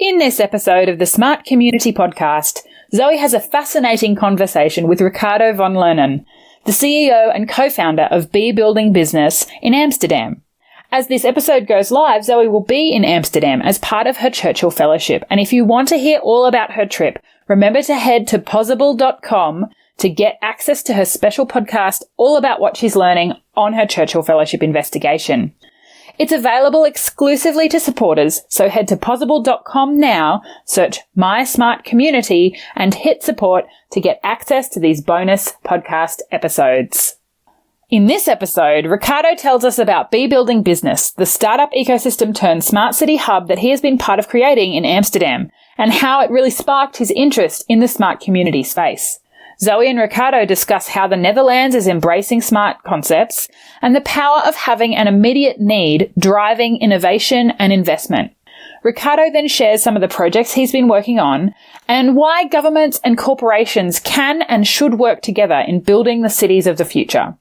In this episode of the Smart Community Podcast, Zoe has a fascinating conversation with Ricardo Van Loenen, the CEO and co-founder of Bee Building Business in Amsterdam. As this episode goes live, Zoe will be in Amsterdam as part of her Churchill Fellowship, and if you want to hear all about her trip, remember to head to possible.com to get access to her special podcast all about what she's learning on her Churchill Fellowship investigation. It's available exclusively to supporters, so head to possible.com now, search My Smart Community, and hit support to get access to these bonus podcast episodes. In this episode, Ricardo tells us about Bee Building Business, the startup ecosystem turned smart city hub that he has been part of creating in Amsterdam, and how it really sparked his interest in the smart community space. Zoe and Ricardo discuss how the Netherlands is embracing smart concepts and the power of having an immediate need driving innovation and investment. Ricardo then shares some of the projects he's been working on and why governments and corporations can and should work together in building the cities of the future.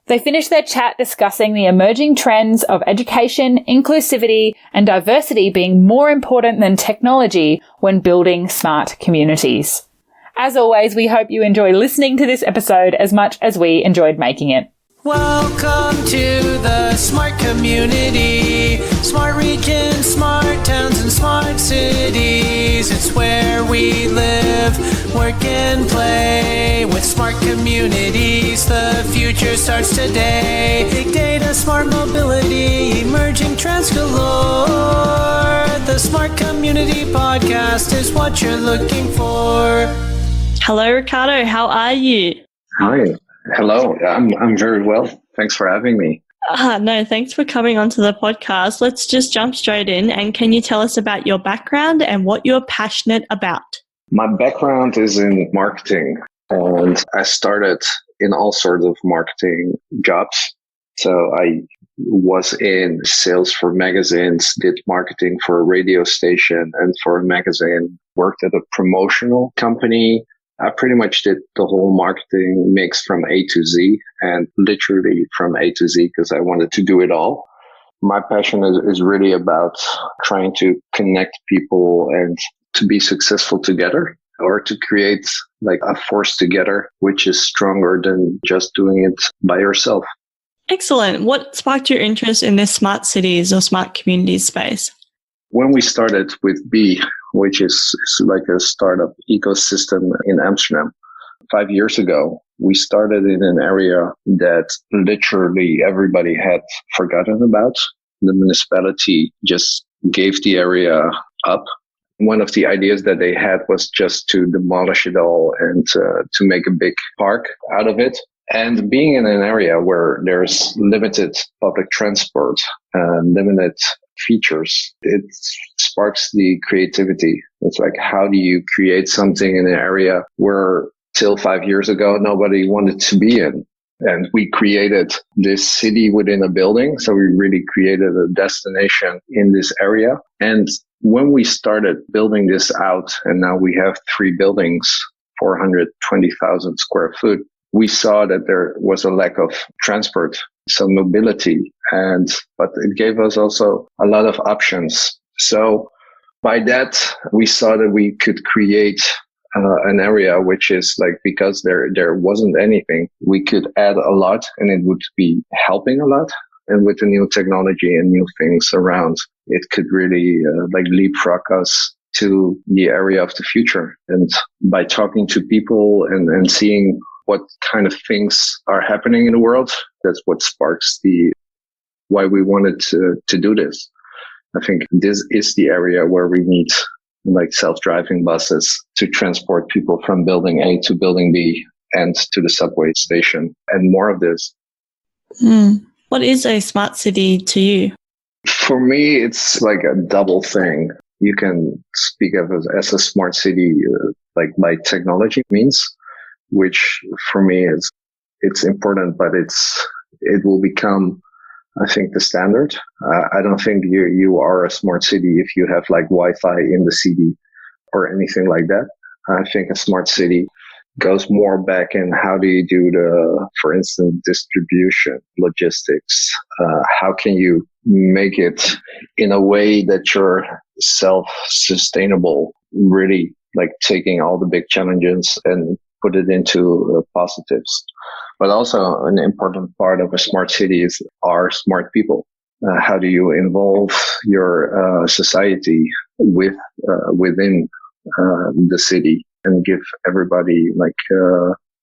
They finish their chat discussing the emerging trends of education, inclusivity, and diversity being more important than technology when building smart communities. As always, we hope you enjoy listening to this episode as much as we enjoyed making it. Welcome to the smart community, smart regions, smart towns, and smart cities. It's where we live, work, and play. With smart communities, the future starts today. Big data, smart mobility, emerging trends galore. The Smart Community Podcast is what you're looking for. Hello, Ricardo. How are you? Hi. Hello. I'm very well. Thanks for having me. No, thanks for coming onto the podcast. Let's just jump straight in. And can you tell us about your background and what you're passionate about? My background is in marketing, and I started in all sorts of marketing jobs. So I was in sales for magazines, did marketing for a radio station and for a magazine, worked at a promotional company. I pretty much did the whole marketing mix from A to Z, and literally from A to Z because I wanted to do it all. My passion is really about trying to connect people and to be successful together, or to create like a force together, which is stronger than just doing it by yourself. Excellent. What sparked your interest in this smart cities or smart communities space? When we started with Bee, which is like a startup ecosystem in Amsterdam, 5 years ago, we started in an area that literally everybody had forgotten about. The municipality just gave the area up. One of the ideas that they had was just to demolish it all and to make a big park out of it. And being in an area where there's limited public transport and limited features, it sparks the creativity. It's like, how do you create something in an area where till 5 years ago, nobody wanted to be in? And we created this city within a building. So we really created a destination in this area. And when we started building this out, and now we have 3 buildings, 420,000 square foot, we saw that there was a lack of transport, some mobility, but it gave us also a lot of options. So by that, we saw that we could create an area which is like, because there wasn't anything, we could add a lot and it would be helping a lot. And with the new technology and new things around, it could really like leapfrog us to the area of the future. And by talking to people and seeing what kind of things are happening in the world, that's what sparks why we wanted to do this. I think this is the area where we need like self-driving buses to transport people from building A to building B and to the subway station, and more of this. What is a smart city to you? For me, it's like a double thing. You can speak of it as a smart city, like by technology means, which for me it's important, but it will become, I think, the standard. I don't think you are a smart city if you have like Wi-Fi in the city or anything like that. I think a smart city goes more back in how do you do for instance, distribution, logistics. How can you make it in a way that you're self-sustainable, really like taking all the big challenges and put it into positives. But also an important part of a smart city is our smart people. How do you involve your society within the city and give everybody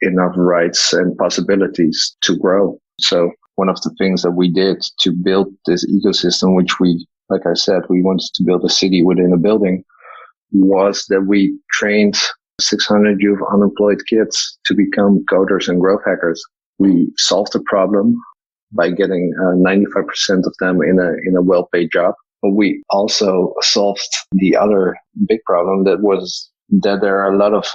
enough rights and possibilities to grow? So one of the things that we did to build this ecosystem, which we, like I said, we wanted to build a city within a building, was that we trained 600 youth unemployed kids to become coders and growth hackers. We solved the problem by getting 95% of them in a well-paid job. But we also solved the other big problem that was that there are a lot of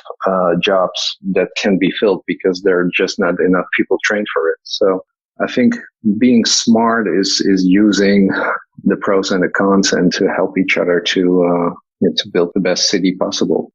jobs that can be filled because there are just not enough people trained for it. So I think being smart is using the pros and the cons and to help each other to build the best city possible.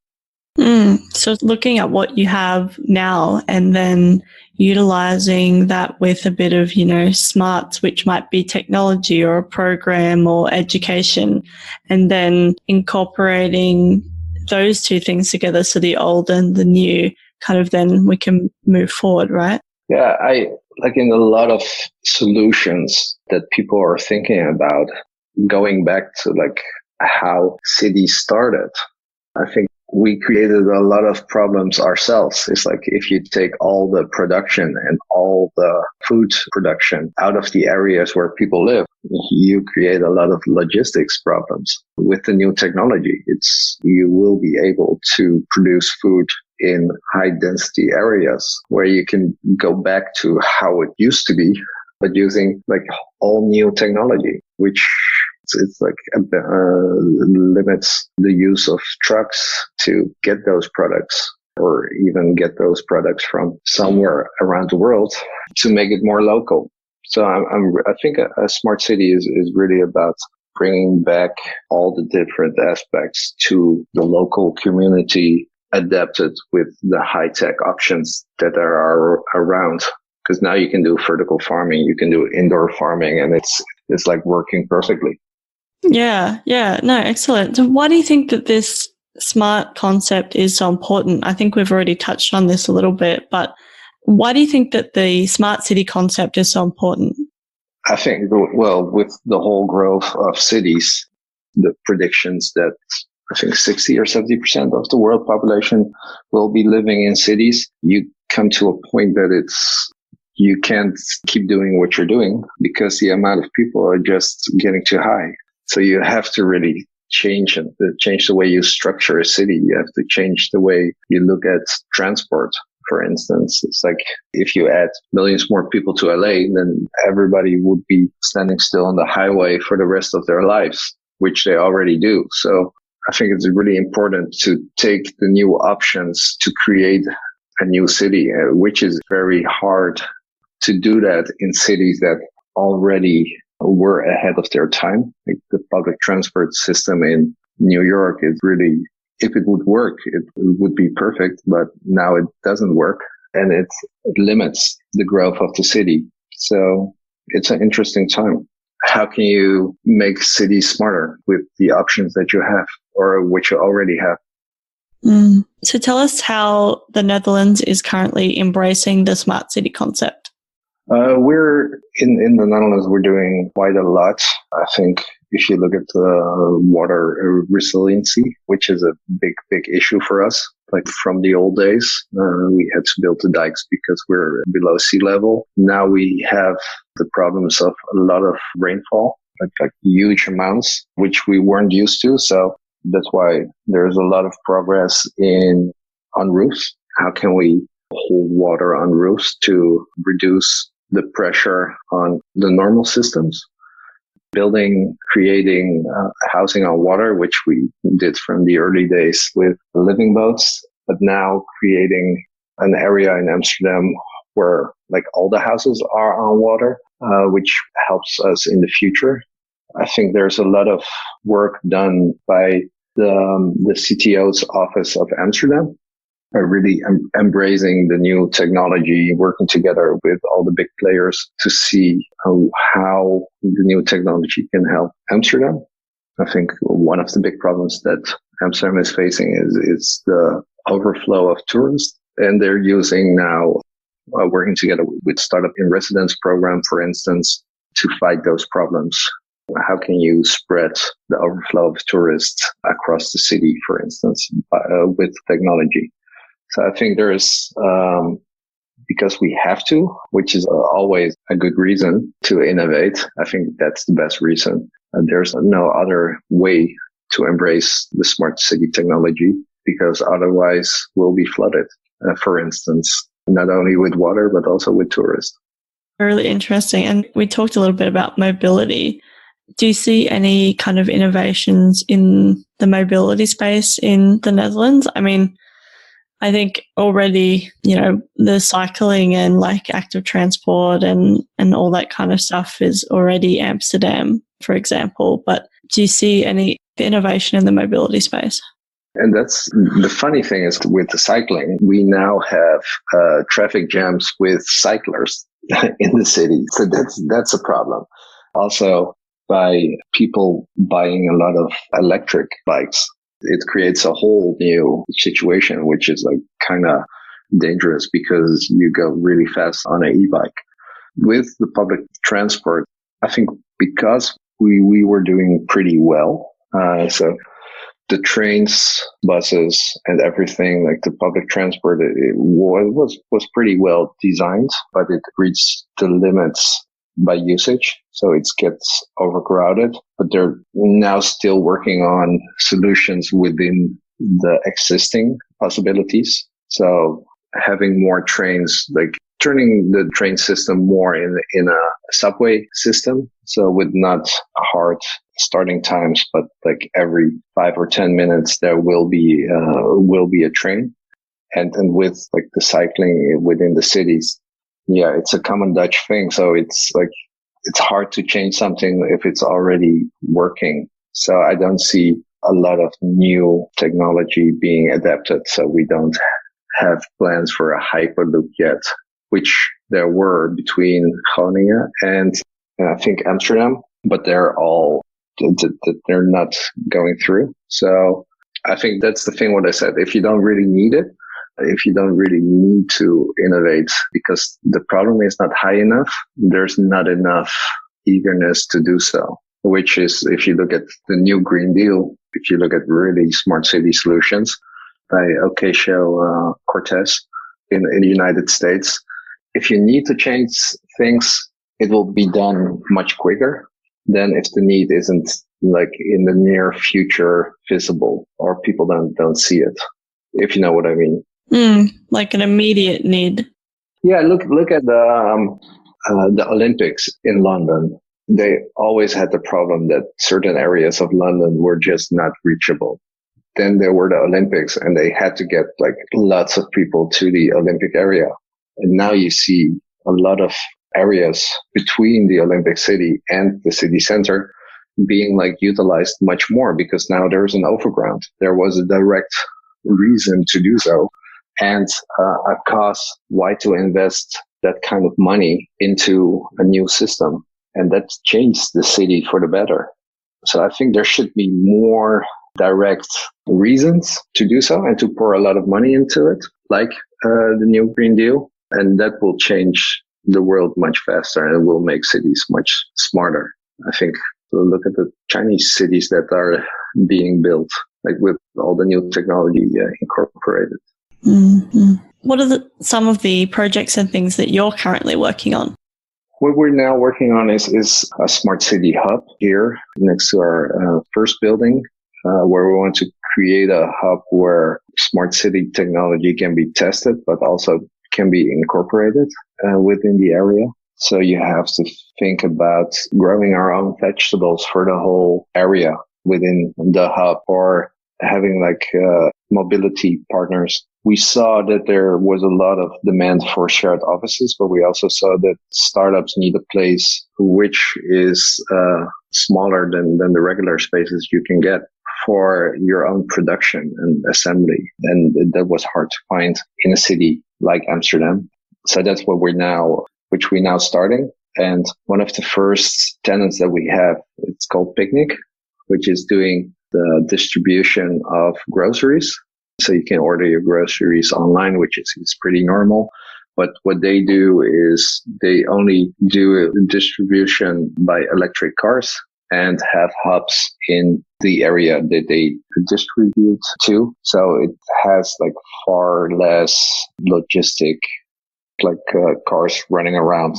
So looking at what you have now and then utilizing that with a bit of, smarts, which might be technology or a program or education, and then incorporating those two things together, so the old and the new, kind of then we can move forward, right? Yeah, I like in a lot of solutions that people are thinking about, going back to like how cities started. I think we created a lot of problems ourselves. It's like if you take all the production and all the food production out of the areas where people live, you create a lot of logistics problems. With the new technology, you will be able to produce food in high density areas where you can go back to how it used to be, but using like all new technology, which it's like limits the use of trucks to get those products, or even get those products from somewhere around the world to make it more local. So I think a smart city is really about bringing back all the different aspects to the local community, adapted with the high tech options that are around. Because now you can do vertical farming, you can do indoor farming, and it's like working perfectly. Yeah. No, excellent. So why do you think that this smart concept is so important? I think we've already touched on this a little bit, but why do you think that the smart city concept is so important? I think, well, with the whole growth of cities, the predictions that I think 60 or 70% of the world population will be living in cities, you come to a point that you can't keep doing what you're doing because the amount of people are just getting too high. So you have to really change the way you structure a city. You have to change the way you look at transport. For instance, it's like if you add millions more people to LA, then everybody would be standing still on the highway for the rest of their lives, which they already do. So I think it's really important to take the new options to create a new city, which is very hard to do that in cities that already were ahead of their time. Like the public transport system in New York is really, if it would work, it would be perfect, but now it doesn't work and it limits the growth of the city. So it's an interesting time. How can you make cities smarter with the options that you have or which you already have? So tell us how the Netherlands is currently embracing the smart city concept. We're in the Netherlands, we're doing quite a lot. I think if you look at the water resiliency, which is a big issue for us, like from the old days, we had to build the dikes because we're below sea level. Now we have the problems of a lot of rainfall, like huge amounts, which we weren't used to. So that's why there's a lot of progress on roofs. How can we hold water on roofs to reduce the pressure on the normal systems? Creating housing on water, which we did from the early days with living boats, but now creating an area in Amsterdam where like all the houses are on water, which helps us in the future. I think there's a lot of work done by the CTO's office of Amsterdam. are really embracing the new technology, working together with all the big players to see how the new technology can help Amsterdam. I think one of the big problems that Amsterdam is facing is the overflow of tourists, and they're using now working together with Startup in Residence program, for instance, to fight those problems. How can you spread the overflow of tourists across the city, for instance, with technology? So I think there is, because we have to, which is always a good reason to innovate. I think that's the best reason. There's no other way to embrace the smart city technology, because otherwise we'll be flooded, for instance, not only with water, but also with tourists. Really interesting. And we talked a little bit about mobility. Do you see any kind of innovations in the mobility space in the Netherlands? I mean, I think already, the cycling and like active transport and all that kind of stuff is already Amsterdam, for example. But do you see any innovation in the mobility space? And that's the funny thing is with the cycling, we now have traffic jams with cyclists in the city. So that's a problem. Also, by people buying a lot of electric bikes, it creates a whole new situation, which is like kind of dangerous because you go really fast on an e-bike. With the public transport, I think because we were doing pretty well. So the trains, buses, and everything, like the public transport, it was pretty well designed, but it reached the limits by usage. So it gets overcrowded, but they're now still working on solutions within the existing possibilities. So having more trains, like turning the train system more in a subway system. So with not hard starting times, but like every 5 or 10 minutes, there will be a train. And with like the cycling within the cities, yeah, it's a common Dutch thing. So it's hard to change something if it's already working. So I don't see a lot of new technology being adapted. So we don't have plans for a Hyperloop yet, which there were between Groningen and I think Amsterdam, but they're not going through. So I think that's the thing what I said. If you don't really need it, if you don't really need to innovate because the problem is not high enough, there's not enough eagerness to do so, which is if you look at the new Green Deal, if you look at really smart city solutions by Ocasio-Cortez in the United States, if you need to change things, it will be done much quicker than if the need isn't like in the near future visible or people don't see it, if you know what I mean. Like an immediate need. Yeah, look at the Olympics in London. They always had the problem that certain areas of London were just not reachable. Then there were the Olympics and they had to get like lots of people to the Olympic area. And now you see a lot of areas between the Olympic city and the city center being like utilized much more because now there's an overground. There was a direct reason to do so. And a cost, why to invest that kind of money into a new system. And that changed the city for the better. So I think there should be more direct reasons to do so and to pour a lot of money into it, like the new Green Deal. And that will change the world much faster and it will make cities much smarter. I think look at the Chinese cities that are being built, like with all the new technology incorporated. Mm-hmm. What are some of the projects and things that you're currently working on? What we're now working on is a smart city hub here next to our first building, where we want to create a hub where smart city technology can be tested, but also can be incorporated within the area. So you have to think about growing our own vegetables for the whole area within the hub or having like mobility partners. We saw that there was a lot of demand for shared offices, but we also saw that startups need a place which is smaller than the regular spaces you can get for your own production and assembly. And that was hard to find in a city like Amsterdam. So that's what we're now starting. And one of the first tenants that we have, it's called Picnic, which is doing the distribution of groceries. So you can order your groceries online, which is pretty normal. But what they do is they only do distribution by electric cars and have hubs in the area that they distribute to. So it has like far less logistic, cars running around.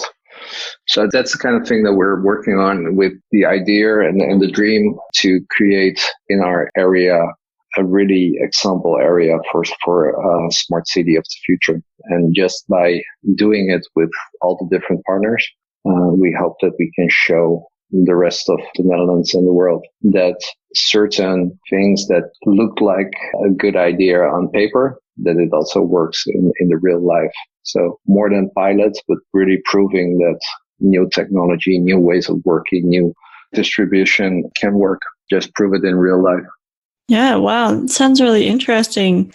So that's the kind of thing that we're working on with the idea and the dream to create in our area a really example area for a smart city of the future. And just by doing it with all the different partners, we hope that we can show the rest of the Netherlands and the world that certain things that look like a good idea on paper, that it also works in the real life. So more than pilots, but really proving that new technology, new ways of working, new distribution can work. Just prove it in real life. Yeah, wow. It sounds really interesting.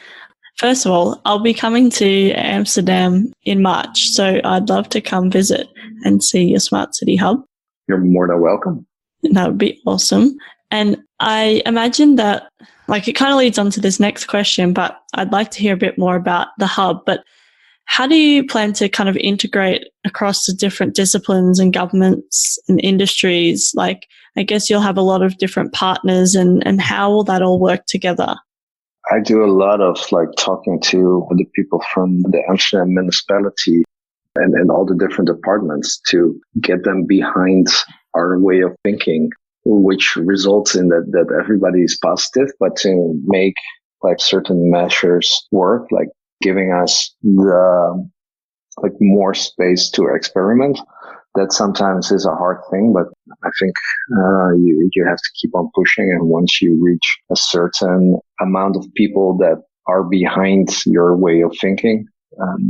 First of all, I'll be coming to Amsterdam in March, so I'd love to come visit and see your Smart City Hub. You're more than welcome. That would be awesome. And I imagine that, it kind of leads on to this next question, but I'd like to hear a bit more about the hub. But how do you plan to kind of integrate across the different disciplines and governments and industries? I guess you'll have a lot of different partners, and how will that all work together? I do a lot of talking to the people from the Amsterdam municipality and all the different departments to get them behind our way of thinking, which results in that everybody is positive, but to make certain measures work, giving us the more space to experiment. That sometimes is a hard thing, but I think you have to keep on pushing. And once you reach a certain amount of people that are behind your way of thinking,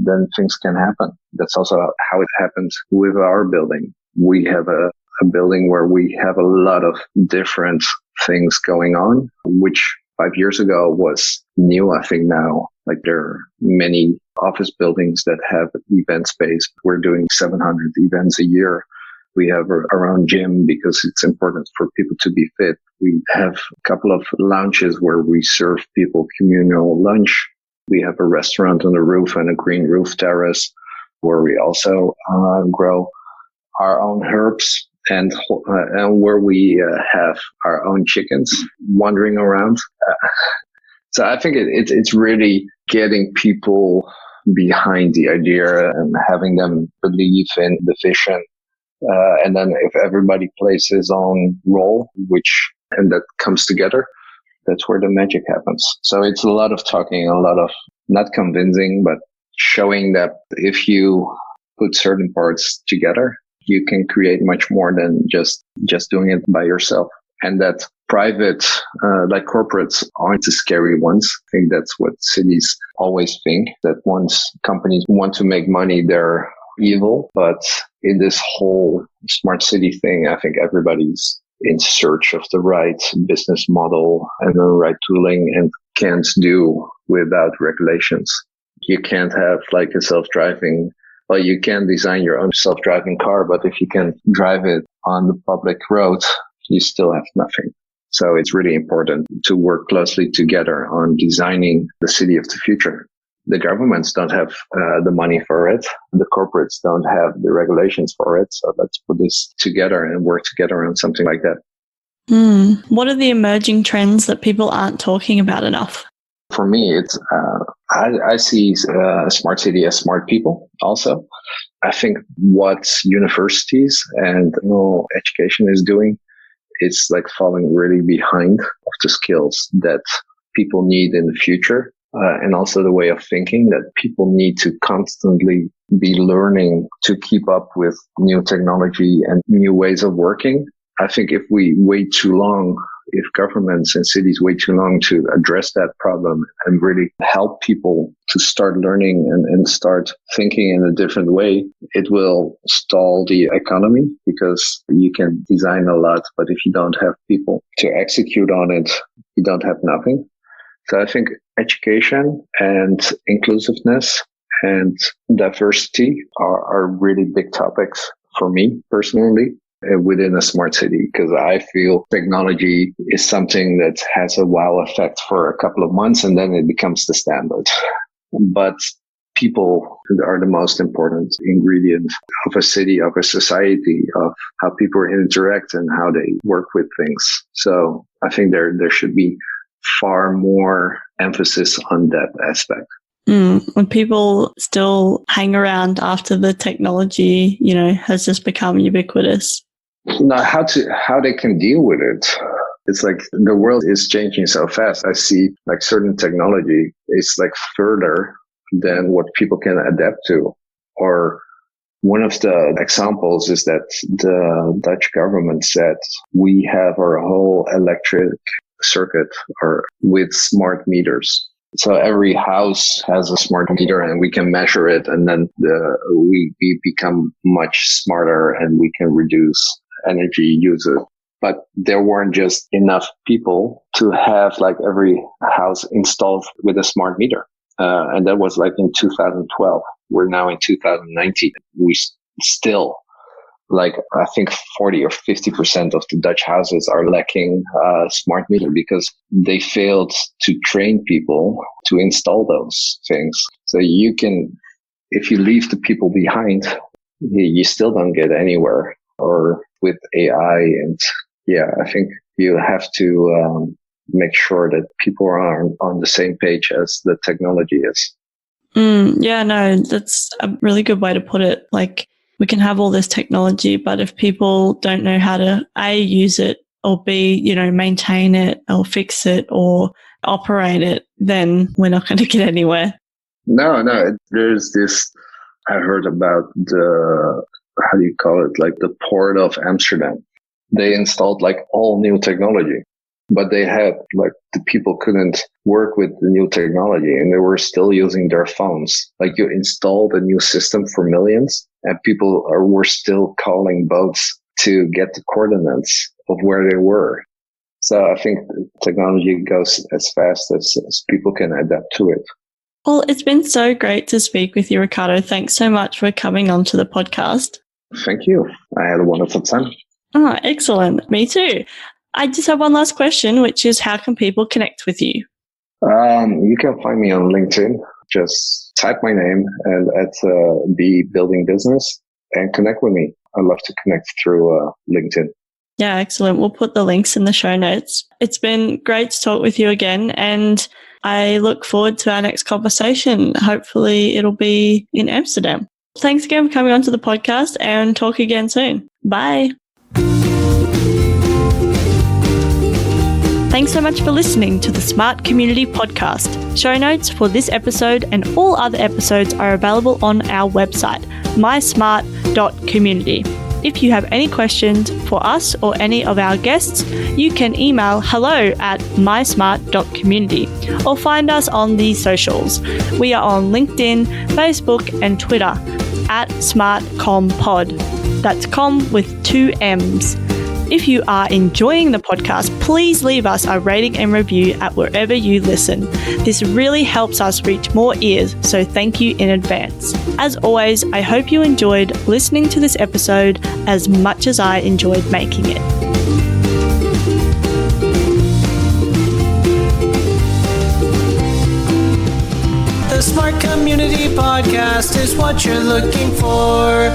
then things can happen. That's also how it happens with our building. We have a building where we have a lot of different things going on, which 5 years ago was new. I think now, there are many office buildings that have event space. We're doing 700 events a year. We have our own gym because it's important for people to be fit. We have a couple of lounges where we serve people communal lunch. We have a restaurant on the roof and a green roof terrace where we also grow our own herbs and where we have our own chickens wandering around. So I think it's really getting people behind the idea and having them believe in the vision. And then if everybody plays his own role, and that comes together, that's where the magic happens. So it's a lot of talking, a lot of not convincing, but showing that if you put certain parts together, you can create much more than just doing it by yourself. And that private, corporates aren't the scary ones. I think that's what cities always think, that once companies want to make money, they're evil. But in this whole smart city thing, I think everybody's in search of the right business model and the right tooling and can't do without regulations. You can't have a self-driving, you can design your own self-driving car, but if you can drive it on the public road, you still have nothing. So it's really important to work closely together on designing the city of the future. The governments don't have the money for it. The corporates don't have the regulations for it. So let's put this together and work together on something like that. What are the emerging trends that people aren't talking about enough? For me, it's I see a smart city as smart people also. I think what universities and education is doing, it's falling really behind of the skills that people need in the future. And also the way of thinking that people need to constantly be learning to keep up with new technology and new ways of working. I think if we wait too long, if governments and cities wait too long to address that problem and really help people to start learning and start thinking in a different way, it will stall the economy, because you can design a lot, but if you don't have people to execute on it, you don't have nothing. So I think education and inclusiveness and diversity are really big topics for me personally within a smart city, because I feel technology is something that has a wow effect for a couple of months and then it becomes the standard. But people are the most important ingredient of a city, of a society, of how people interact and how they work with things. So I think there should be far more emphasis on that aspect. When people still hang around after the technology, has just become ubiquitous. Now, how they can deal with it. It's like the world is changing so fast. I see like certain technology is like further than what people can adapt to. Or one of the examples is that the Dutch government said we have our whole electric circuit or with smart meters. So every house has a smart meter and we can measure it, and then we become much smarter and we can reduce energy usage. But there weren't just enough people to have like every house installed with a smart meter. And that was like in 2012. We're now in 2019. We still, like, I think 40 or 50% of the Dutch houses are lacking smart meter because they failed to train people to install those things. So you can, if you leave the people behind, you still don't get anywhere. Or with AI, and I think you have to make sure that people are on the same page as the technology is. That's a really good way to put it. Like, we can have all this technology, but if people don't know how to A, use it, or B, maintain it or fix it or operate it, then we're not going to get anywhere. No, there's this, I heard about how do you call it? Like the port of Amsterdam. They installed like all new technology, but they had like the people couldn't work with the new technology and they were still using their phones. Like you installed a new system for millions and people were still calling boats to get the coordinates of where they were. So I think technology goes as fast as people can adapt to it. Well, it's been so great to speak with you, Ricardo. Thanks so much for coming on to the podcast. Thank you. I had a wonderful time. Oh, excellent. Me too. I just have one last question, which is how can people connect with you? You can find me on LinkedIn. Just type my name and at Be Building Business and connect with me. I'd love to connect through LinkedIn. Yeah, excellent. We'll put the links in the show notes. It's been great to talk with you again, and I look forward to our next conversation. Hopefully it'll be in Amsterdam. Thanks again for coming on to the podcast, and talk again soon. Bye. Thanks so much for listening to the Smart Community Podcast. Show notes for this episode and all other episodes are available on our website, mysmart.community. If you have any questions for us or any of our guests, you can email hello@mysmart.community or find us on the socials. We are on LinkedIn, Facebook and Twitter @SmartCommPod. That's comm with 2 M's. If you are enjoying the podcast, please leave us a rating and review at wherever you listen. This really helps us reach more ears, so thank you in advance. As always, I hope you enjoyed listening to this episode as much as I enjoyed making it. The Smart Community Podcast is what you're looking for.